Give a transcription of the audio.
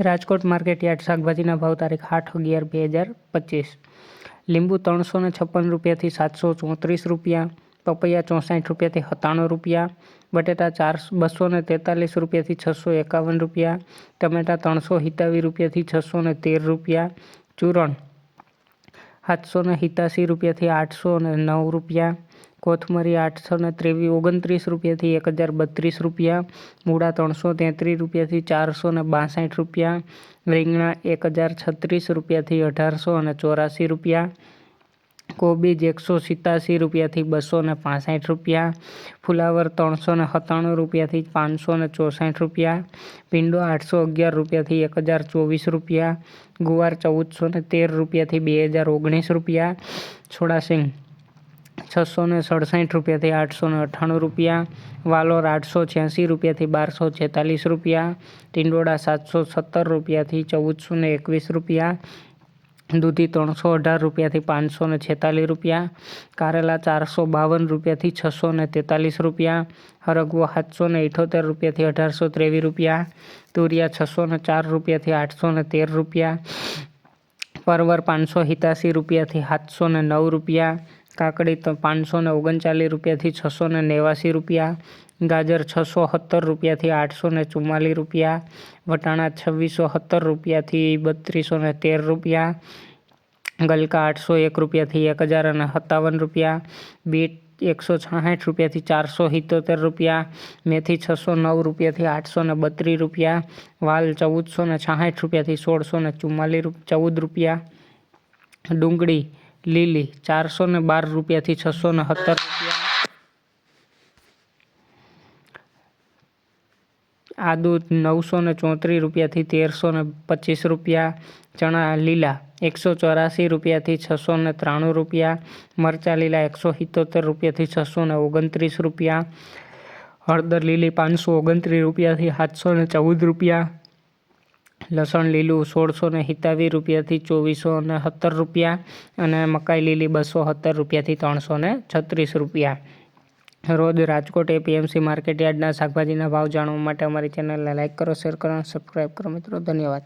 Rajkot market yard શાકભાજીના ભાવ તારીખ 8/11/2025। લીંબુ 356 રૂપિયાથી 734 રૂપિયા, પપૈયા 64 રૂપિયાથી 97 રૂપિયા, બટેટા 243 રૂપિયાથી 651 રૂપિયા, ટમેટા 387 રૂપિયાથી 613 રૂપિયા, ચૂરણ 787 રૂપિયાથી 809 રૂપિયા, કોથમરી 829 રૂપિયાથી 1032 રૂપિયા, મૂળા 333 રૂપિયાથી 462 રૂપિયા, રીંગણા 1036 રૂપિયાથી 1884 રૂપિયા, કોબીજ 187 રૂપિયાથી 265 રૂપિયા, ફુલાવર 397 રૂપિયાથી 564 રૂપિયા, ભીંડો 811 રૂપિયાથી 1024 રૂપિયા, ગુવાર 1413 રૂપિયાથી 2019 રૂપિયા, છોડાસિંગ 667 રૂપિયાથી 898 રૂપિયા, વાલોર 886 રૂપિયાથી 1246 રૂપિયા, ટિંડોળા 717 રૂપિયાથી 1421 રૂપિયા, દૂધી 318 રૂપિયાથી 546 રૂપિયા, કારેલા 452 રૂપિયાથી 643 રૂપિયા, હરગવો 778 રૂપિયાથી 1823 રૂપિયા, તુરિયા 604 રૂપિયાથી 813 રૂપિયા, પરવર 587 રૂપિયાથી 709 રૂપિયા, કાકડી 539 રૂપિયાથી 689 રૂપિયા, ગાજર 670 રૂપિયાથી 844 રૂપિયા, વટાણા 2670 રૂપિયાથી 3213 રૂપિયા, ગલકા 801 રૂપિયાથી 1057 રૂપિયા, બીટ 166 રૂપિયાથી 477 રૂપિયા, મેથી 609 રૂપિયાથી 832 રૂપિયા, વાલ 1466 રૂપિયાથી 1614 રૂપિયા, ડુંગળી લીલી 412 રૂપિયાથી 670 રૂપિયા, આદુ 934 રૂપિયાથી 1325 રૂપિયા, ચણા લીલા 184 રૂપિયાથી 693 રૂપિયા, મરચાં લીલા 177 રૂપિયાથી 629 રૂપિયા, હળદર લીલી 529 રૂપિયાથી 714 રૂપિયા, લસણ લીલું 1627 રૂપિયાથી 2417 રૂપિયા અને મકાઈ લીલી 217 રૂપિયાથી 336 રૂપિયા। રોજ રાજકોટ એપીએમસી માર્કેટ યાર્ડના શાકભાજીના ભાવ જાણવા માટે અમારી ચેનલને લાઇક કરો, શેર કરો અને સબસ્ક્રાઈબ કરો મિત્રો। ધન્યવાદ।